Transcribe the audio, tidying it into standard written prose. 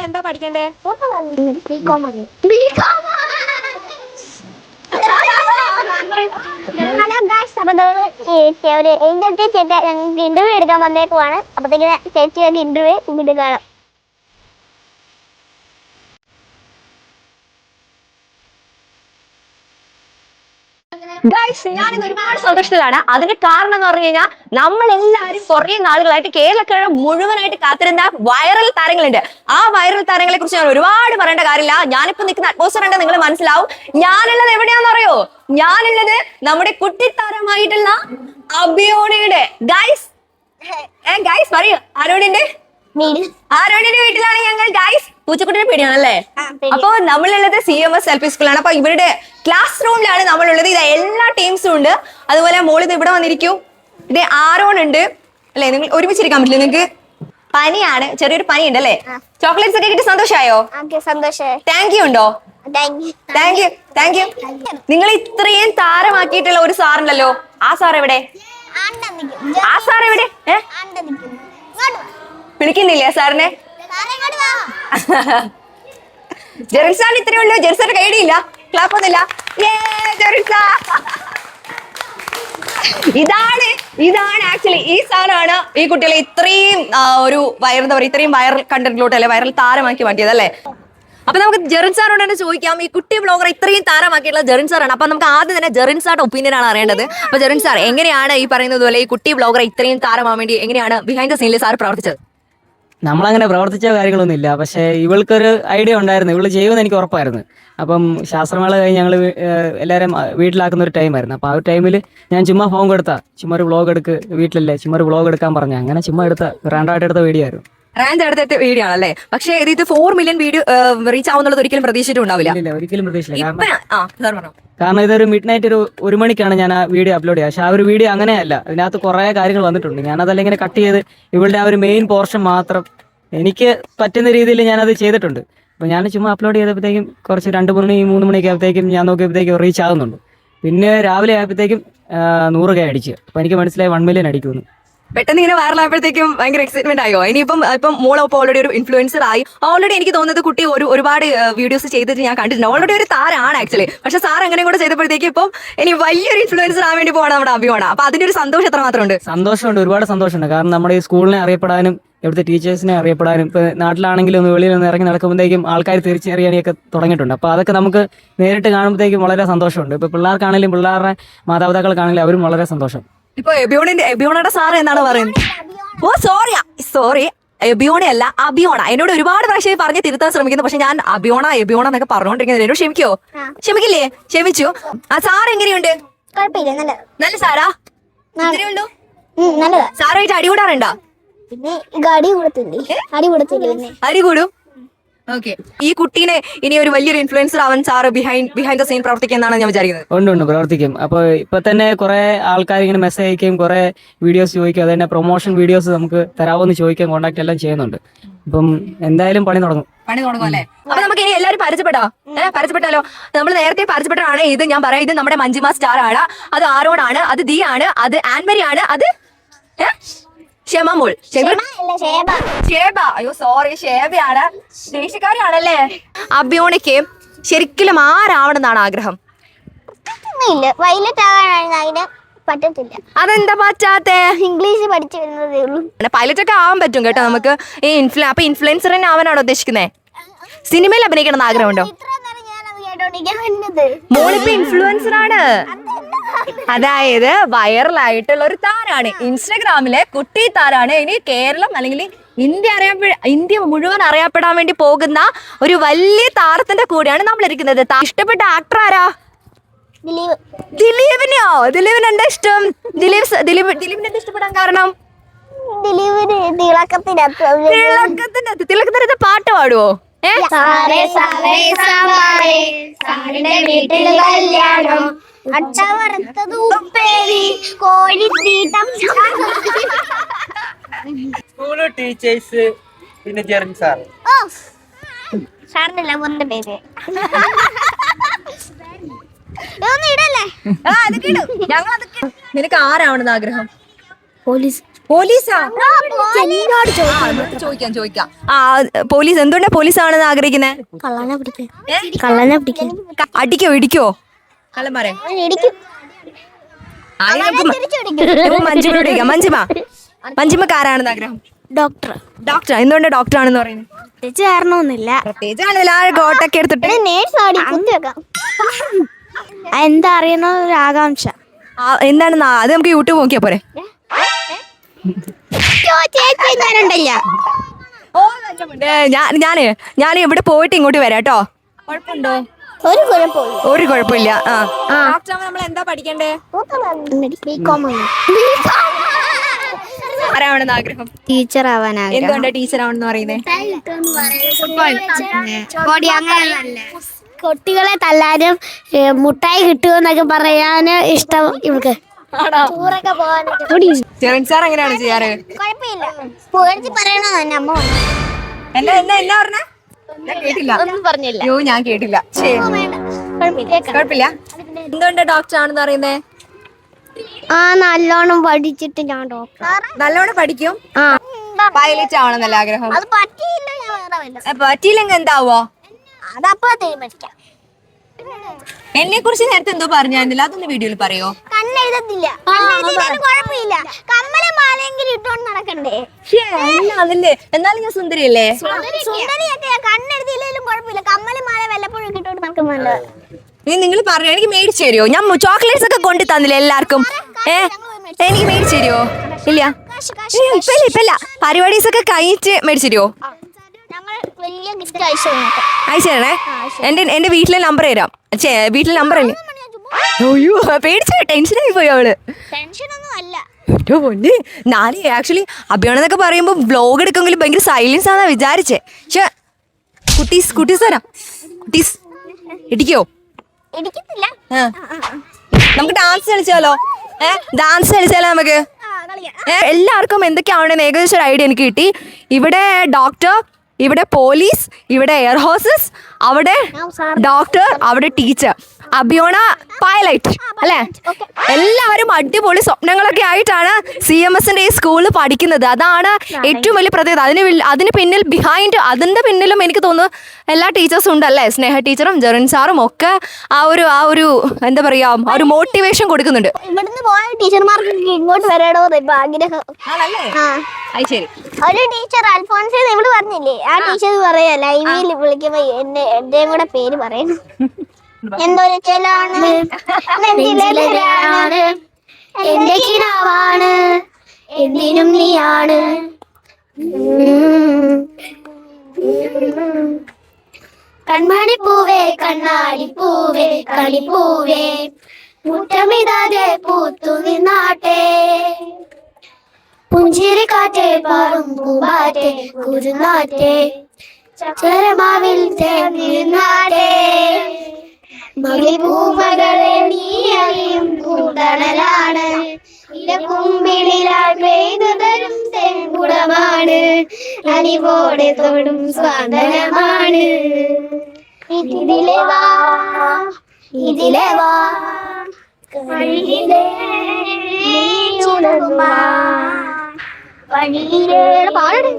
എന്താ പഠിക്കണ്ടേ? ഒരു ഇന്റർവ്യൂ എടുക്കാൻ വന്നേക്കുവാണ്. അപ്പത്തേക്ക് ചേച്ചി ഒരു ഇന്റർവ്യൂ ഇങ്ങോട്ട് കാണാം. ഞാനിന്ന് ഒരുപാട് സന്തോഷത്തിലാണ്. അതിന്റെ കാരണം എന്ന് പറഞ്ഞു കഴിഞ്ഞാൽ നമ്മൾ എല്ലാവരും കുറെ നാളുകളായിട്ട് കേരളക്കര മുഴുവനായിട്ട് കാത്തിരുന്ന വൈറൽ താരങ്ങളുണ്ട്. ആ വൈറൽ താരങ്ങളെ കുറിച്ച് ഞാൻ ഒരുപാട് പറയേണ്ട കാര്യമില്ല. ഞാനിപ്പോ നിൽക്കുന്ന അറ്റ്മോസ്ഫിയർ ഉണ്ട്, നിങ്ങൾ മനസ്സിലാവും. ഞാനുള്ളത് എവിടെയാണെന്ന് അറിയോ? ഞാനുള്ളത് നമ്മുടെ കുട്ടിത്താരമായിട്ടുള്ള അഭിയോണയുടെ ഗൈസ് പറയൂ, ആരോടിന്റെ വീട്ടിലാണ് ഞങ്ങൾ. ഗൈസ് പൂച്ചക്കുട്ടിയുടെ പേടിയാണല്ലേ? അപ്പൊ നമ്മളുള്ളത് CMS LP സ്കൂളാണ്. അപ്പൊ ഇവരുടെ ക്ലാസ് റൂമിലാണ് നമ്മളുള്ളത്. ഇത് എല്ലാ ടീംസും ഉണ്ട്. അതുപോലെ മോളിത് ഇവിടെ വന്നിരിക്കൂ. ഇത് ആരോൺ ഉണ്ട് അല്ലെ? നിങ്ങൾ ഒരുമിച്ചിരിക്കാൻ പറ്റില്ല, നിങ്ങൾക്ക് പനിയാണ്, ചെറിയൊരു പനി ഉണ്ട് അല്ലേ? ചോക്ലേറ്റ്സ് ഒക്കെ കിട്ടി സന്തോഷമായോ? താങ്ക് യു ഉണ്ടോ? Thank you. നിങ്ങൾ ഇത്രയും താരമാക്കിയിട്ടുള്ള ഒരു സാറുണ്ടല്ലോ, ആ സാർ എവിടെ? വിളിക്കുന്നില്ലേ സാറിനെ? ജെറിൻസാൻ ഇത്രയേ ഉള്ളൂ. ജെറിൻസാന്റെ കൈഡിയില്ല, ക്ലാപ്പ് ഒന്നുമില്ല. ഇതാണ് ആക്ച്വലി ഈ സാറാണ് ഈ കുട്ടികളെ ഇത്രയും ഒരു ഇത്രയും വൈറൽ കണ്ടന്റിലോട്ട് അല്ലെ, വൈറൽ താരമാക്കി മാറ്റിയത് അല്ലേ? അപ്പൊ നമുക്ക് ജെറിൻ സാറോട് തന്നെ ചോദിക്കാം. ഈ കുട്ടി ബ്ലോഗർ ഇത്രയും താരമാക്കിയിട്ടുള്ള ജെറിൻ സാറാണ്. അപ്പൊ നമുക്ക് ആദ്യം തന്നെ ജെറിൻ സാറിന്റെ ഒപ്പീനിയൻ ആണ് അറിയേണ്ടത്. അപ്പൊ ജെറിൻ സാർ, എങ്ങനെയാണ് ഈ പറയുന്നത് പോലെ ഈ കുട്ടി ബ്ലോഗർ ഇത്രയും താരമാവാൻ വേണ്ടി എങ്ങനെയാണ് ബിഹൈൻഡ് ദ സീനിൽ സാർ പ്രവർത്തിച്ചത്? നമ്മളങ്ങനെ പ്രവർത്തിച്ച കാര്യങ്ങളൊന്നുമില്ല. പക്ഷേ ഇവൾക്കൊരു ഐഡിയ ഉണ്ടായിരുന്നു, ഇവള് ചെയ്യുമെന്ന് എനിക്ക് ഉറപ്പായിരുന്നു. അപ്പം ശാസ്ത്രമേള കഴിഞ്ഞ് ഞങ്ങൾ എല്ലാവരും വീട്ടിലാക്കുന്ന ഒരു ടൈമായിരുന്നു. അപ്പോൾ ആ ഒരു ടൈമിൽ ഞാൻ ചുമ്മാ ഫോൺ കൊടുത്താൽ ചുമ്മാ ഒരു വ്ളോഗ് വീട്ടിലല്ലേ ചുമ്മാ ഒരു വ്ളോഗ് എടുക്കാൻ പറഞ്ഞു. അങ്ങനെ ചുമ്മാ റാൻഡായിട്ട് എടുത്ത വീഡിയോ ആയിരുന്നു. അടുത്ത വീഡിയോ ആണല്ലേ? പക്ഷേ ഇത് 4 മില്യൺ വീഡിയോ റീച്ച് ആവുന്നുള്ളത് ഒരിക്കലും പ്രതീക്ഷിച്ചിട്ടുണ്ടാവില്ല. ഒരിക്കലും പ്രതീക്ഷിച്ചില്ല. കാരണം ഇതൊരു മിഡ് നൈറ്റ് ഒരു 1 മണിക്കാണ് ഞാൻ ആ വീഡിയോ അപ്ലോഡ് ചെയ്യുക. പക്ഷെ ആ ഒരു വീഡിയോ അങ്ങനെയല്ല, അതിനകത്ത് കുറെ കാര്യങ്ങൾ വന്നിട്ടുണ്ട്. ഞാനതെല്ലാം ഇങ്ങനെ കട്ട് ചെയ്ത് ഇവളുടെ ആ ഒരു മെയിൻ പോർഷൻ മാത്രം എനിക്ക് പറ്റുന്ന രീതിയിൽ ഞാനത് ചെയ്തിട്ടുണ്ട്. അപ്പോൾ ഞാൻ ചുമ്മാ അപ്ലോഡ് ചെയ്തപ്പോഴത്തേക്കും കുറച്ച് 2 മണി 3 മണിയൊക്കെ ആയപ്പോഴത്തേക്കും ഞാൻ നോക്കിയപ്പോഴത്തേക്കും റീച്ച് ആകുന്നുണ്ട്. പിന്നെ രാവിലെ ആയപ്പോഴത്തേക്കും 100K അടിച്ച്. അപ്പോൾ എനിക്ക് മനസ്സിലായി 1 മില്യൺ അടിക്കുമെന്ന്. പെട്ടെന്ന് ഇങ്ങനെ വൈറലായപ്പോഴത്തേക്കും ഭയങ്കര എക്സൈറ്റ്മെന്റ് ആയോ? ഇനിയിപ്പം മോളൊപ്പം ഓൾറെഡി ഒരു ഇൻഫ്ലുവൻസർ ആയി. ഓൾറെഡി എനിക്ക് തോന്നുന്നത് കുട്ടി ഒരുപാട് വീഡിയോസ് ചെയ്തിട്ട് ഞാൻ കണ്ടിട്ടുണ്ട്. ഓൾറെഡി ഒരു താരമാണ് ആക്ച്വലി. പക്ഷെ സാർ എങ്ങനെയും കൂടെ ചെയ്തപ്പോഴത്തേക്കും ഇപ്പം ഇനി വലിയൊരു ഇൻഫ്ലുവൻസർ ആവാൻ വേണ്ടി പോകണം നമ്മുടെ അഭിയോണ. അപ്പൊ അതിന്റെ ഒരു സന്തോഷം എത്ര മാത്രമുണ്ട്? സന്തോഷമുണ്ട്, ഒരുപാട് സന്തോഷമുണ്ട്. കാരണം നമ്മുടെ ഈ സ്കൂളിനെ അറിയപ്പെടാനും ഇവിടുത്തെ ടീച്ചേഴ്സിനെ അറിയപ്പെടാനും ഇപ്പൊ നാട്ടിലാണെങ്കിലും വെളിയിലൊന്ന് ഇറങ്ങി നടക്കുമ്പോഴത്തേക്കും ആൾക്കാർ തിരിച്ചറിയാനൊക്കെ തുടങ്ങിയിട്ടുണ്ട്. അപ്പോൾ അതൊക്കെ നമുക്ക് നേരിട്ട് കാണുമ്പോഴത്തേക്കും വളരെ സന്തോഷമുണ്ട്. ഇപ്പൊ പിള്ളേർക്കാണെങ്കിലും പിള്ളേരുടെ മാതാപിതാക്കൾക്കാണെങ്കിലും അവരും വളരെ സന്തോഷം. ഇപ്പൊ എബിയോണയുടെ സാറ് എന്നാണ് പറയുന്നത്? ഓ സോറി എബിയോണ അല്ല, അഭിയോണ. എന്നോട് ഒരുപാട് പ്രാവശ്യം പറഞ്ഞ് തിരുത്താൻ ശ്രമിക്കുന്നു. പക്ഷെ ഞാൻ എബിയോണ എന്നൊക്കെ പറഞ്ഞുകൊണ്ടിരിക്കുന്നത്. എന്നോട് ക്ഷമിക്കില്ലേ? ക്ഷമിച്ചു. ആ സാർ എങ്ങനെയുണ്ട്? നല്ല സാറാ? സാറായിട്ട് അടികൂടാറുണ്ടോ? അടി കൂടും. ഓക്കെ. ഈ കുട്ടീനെ ഇനി ഒരു വലിയൊരു ഇൻഫ്ലുവൻസർ ആവാൻ സാറ് ബിഹൈൻഡ് ദ സീൻ പ്രവർത്തിക്കുന്നതാണ് ഞാൻ വിചാരിക്കുന്നത്. ഉണ്ട് പ്രവർത്തിക്കും. അപ്പോൾ ഇപ്പൊ തന്നെ കുറെ ആൾക്കാർ ഇങ്ങനെ മെസ്സേജ് അയക്കുകയും കുറെ വീഡിയോസ് ചോദിക്കും. അത് തന്നെ പ്രൊമോഷൻ വീഡിയോസ് നമുക്ക് തരാമെന്ന് ചോദിക്കാൻ കോൺടാക്ട് എല്ലാം ചെയ്യുന്നുണ്ട്. അപ്പം എന്തായാലും പണി തുടങ്ങും അല്ലേ? അപ്പൊ നമുക്ക് ഇനി എല്ലാവരും പരിചയപ്പെട്ടാലോ? നമ്മൾ നേരത്തെ പരിചയപ്പെട്ടതാണ്. ഇത് ഞാൻ പറയാം, ഇത് നമ്മുടെ മഞ്ജിമ സ്റ്റാർ ആണ്, അത് ആരോടാണ്, അത് ദി ആണ്, അത് ആൻമരി ആണ്, അത് ഷെമമോൾ. അയ്യോ സോറി, ഷേബയാണ്. ദേശക്കാരിയാണല്ലേ? അഭിയോണിക്ക് ശരിക്കും ആരാവണമെന്നാണ് ആഗ്രഹം? അതെന്താ പറ്റാത്തെ? ഇംഗ്ലീഷ് പഠിച്ചു വരുന്നതേ ഉള്ളൂ. പൈലറ്റ് ഒക്കെ ആവാൻ പറ്റും കേട്ടോ നമുക്ക്. അപ്പൊ ഇൻഫ്ലുവൻസർ തന്നെ ആവാനാണോ ഉദ്ദേശിക്കുന്നത്? സിനിമയിൽ അഭിനയിക്കണം എന്ന് ആഗ്രഹമുണ്ടോ? മോളിപ്പോ ഇൻഫ്ലുവൻസർ ആണ്, അതായത് വൈറലായിട്ടുള്ള ഒരു താരാണ്. ഇൻസ്റ്റഗ്രാമിലെ കുട്ടി താരാണ്. ഇനി കേരളം അല്ലെങ്കിൽ ഇന്ത്യ മുഴുവൻ അറിയപ്പെടാൻ വേണ്ടി പോകുന്ന ഒരു വലിയ താരത്തിന്റെ കൂടെയാണ് നമ്മൾ ഇരിക്കുന്നത്. ഇഷ്ടപ്പെട്ട ആക്ടർ ആരാ? ദിലീപിന് എന്താ ഇഷ്ടം? ദിലീപിന് എന്താ ഇഷ്ടപ്പെടാൻ കാരണം? തിളക്കത്തിന്റെ പാട്ട് പാടുവോ? സാറേ സാറേ സാമ്പാറേ സാറിന്റെ വീട്ടില് കല്യാണം അട്ട വറുത്തത് ഉപ്പേരി കോഴി തീട്ടം സ്കൂള് ടീച്ചേഴ്സ് പിന്നെ ജെറിൻ സാർ. സാറിന്റെ ലവറിന്റെ പേര് ഇതൊന്നും ഇടല്ലേ. നിനക്ക് ആരാവണമെന്ന് ആഗ്രഹം? പോലീസ്. പോലീസാ? ചോദിക്കാം. ആ പോലീസ് എന്തുകൊണ്ടാ പോലീസ് ആണെന്ന് ആഗ്രഹിക്കുന്നത്? കള്ളനെ പിടിക്കാൻ. അടിക്കോ ഇടിക്കോ? കള്ളം പറയാം. മഞ്ജിമയോട് ചോദിക്കാം. മഞ്ജിമക്ക് ആരാണെന്ന് ആഗ്രഹം? ഡോക്ടർ. ഡോക്ടർ. എന്തുകൊണ്ട് ഡോക്ടർ ആണെന്ന് പറയുന്നത്? പ്രത്യേകിച്ച് കാരണമൊന്നുമില്ല. പ്രത്യേകിച്ച് ആണെന്നില്ല. ആ കോട്ടൊക്കെ എടുത്തിട്ട് എന്താ അറിയണ ഒരു ആകാംക്ഷ. എന്താണെന്ന് അത് നമുക്ക് യൂട്യൂബ് നോക്കിയാ പോരെ? ഞാൻ ഇവിടെ പോയിട്ട് ഇങ്ങോട്ട് വരാം കേട്ടോ. കുഴപ്പമുണ്ടോ? ഒരു കുഴപ്പമില്ല. നമ്മൾ എന്താ പഠിക്കണ്ടേ? ആരാവണമെന്ന് ആഗ്രഹം? ടീച്ചർ ആവാനാ. എന്തുകൊണ്ടാ ടീച്ചർ ആവണമെന്ന് പറയുന്നത്? കുട്ടികളെ തല്ലാനും മുട്ടായി കിട്ടുമെന്നൊക്കെ പറയാൻ ഇഷ്ടം ഇവർക്ക്. ചെറിൻ സാർ എങ്ങനെയാണ് ചെയ്യാറ്? പറഞ്ഞില്ല. ഞാൻ കേട്ടില്ല. കുഴപ്പമില്ല. എന്തുകൊണ്ടാ ഡോക്ടർ ആണെന്ന് പറയുന്നേ? നല്ലോണം പഠിച്ചിട്ട് ഞാൻ ഡോക്ടർ. നല്ലോണം പഠിക്കും. പൈലറ്റ് ആവണമെന്നല്ല ആഗ്രഹം. അത് പറ്റിയില്ല. ഞാൻ പറ്റിയില്ലെങ്കിൽ എന്താവോ? അതപ്പോ തീരുമാനിക്കാം. എന്നെ കുറിച്ച് നേരത്തെ എന്തോ പറഞ്ഞായിരുന്നില്ല, അതൊന്ന് വീഡിയോയിൽ പറയോ? കണ്ണെഴുതത്തില്ല. കുഴപ്പമില്ല. കമ്മലും മാലെങ്കിലും ഇട്ടോണ്ട് നടക്കണ്ടേ? അതല്ലേ. എന്നാലും ഞാൻ സുന്ദരിയല്ലേ? സുന്ദരിയൊക്കെ കണ്ണെഴുതിയില്ലെങ്കിലും കുഴപ്പമില്ല. കമ്മലും മാല വല്ലപ്പോഴും ഇട്ടോണ്ട് നടക്കുമല്ലോ. നിങ്ങൾ പറഞ്ഞു എനിക്ക് മേടിച്ചു തരുമോ? ഞാൻ ചോക്ലേറ്റ്സ് ഒക്കെ കൊണ്ടു തന്നില്ലേ എല്ലാവർക്കും? എനിക്ക് മേടിച്ചു തരുമോ? ഇല്ല ഇപ്പല്ല. പരിപാടീസ് ഒക്കെ കഴിച്ച് മേടിച്ചു തരുമോ? അയച്ചു തരണേ. എന്റെ വീട്ടിലെ നമ്പർ തരാം. വീട്ടിലെ നമ്പർ അല്ലേ? അയ്യോ പേടിച്ചു, ടെൻഷനായി പോയി അവള്. ഞാന് ആക്ച്വലി അഭിയാണെന്നൊക്കെ പറയുമ്പോ വ്ലോഗ് എടുക്കെങ്കിലും ഭയങ്കര സൈലൻസ് ആണെന്നാ വിചാരിച്ചേ. പക്ഷെ കുട്ടീസ് തരാം. കുട്ടീസ് ഇടിക്കോ? നമുക്ക് ഡാൻസ് കളിച്ചാലോ? നമുക്ക് എല്ലാവർക്കും എന്തൊക്കെയാവണെന്ന് ഏകദേശം ഒരു ഐഡിയ എനിക്ക് കിട്ടി. ഇവിടെ ഡോക്ടർ, ഇവിടെ പോലീസ്, ഇവിടെ എയർ ഹോസ്റ്റസ്, അവിടെ ഡോക്ടർ, അവിടെ ടീച്ചർ, അഭിയോണ പൈലറ്റ് അല്ലേ? എല്ലാവരും അടിപൊളി സ്വപ്നങ്ങളൊക്കെ ആയിട്ടാണ് CMSന്റെ ഈ സ്കൂളിൽ പഠിക്കുന്നത്. അതാണ് ഏറ്റവും വലിയ പ്രത്യേകത. അതിന് പിന്നിൽ അതിന്റെ പിന്നിലും എനിക്ക് തോന്നുന്നു എല്ലാ ടീച്ചേഴ്സും ഉണ്ടല്ലേ? സ്നേഹ ടീച്ചറും ജെറിൻ സാറും ഒക്കെ ആ ഒരു എന്താ പറയാ, ആ ഒരു മോട്ടിവേഷൻ കൊടുക്കുന്നുണ്ട്. ഇവിടുന്ന് പോയ ടീച്ചർമാർക്ക് ഇങ്ങോട്ട് വരണോ ആഗ്രഹം. ശരി. ഒരു ടീച്ചർ അൽഫോൺസ് ഇവിടെ പറഞ്ഞില്ലേ, ആ ടീച്ചർ പറയാ ലൈവിൽ വിളിക്കുമ്പോ എന്റെയും കൂടെ പേര് പറയുന്നു. എന്തൊരു ചെലാണ് എന്റെ കിനാവാണ്, എന്തിനും നീയാണ്. കൺമണിപ്പൂവേ കണ്ണാടിപ്പൂവേ കളിപ്പൂവേ മുറ്റമിതാതെ പൂത്തു നിന്നാട്ടെ. പുഞ്ചിരി കാറ്റേ പാറും പൂമ്പാറ്റെ കുരുന്നാറ്റെ ചരമാവിൽ ചേർന്നിരുന്നാട്ടെ. മകിൽപൂമകളെ നീ അറിയും കൂടണലാണ്, ഇലക്കുമ്പിളിലാൽ പെയ്തു തരും തെൻകുടമാണ്, അലിവോടെ തൊടും സ്വാതനമാണ്. ഇതിലെ വാ വഴിയിലേ നീ ഉണരുമാ, വഴിയിലേ പാടേ.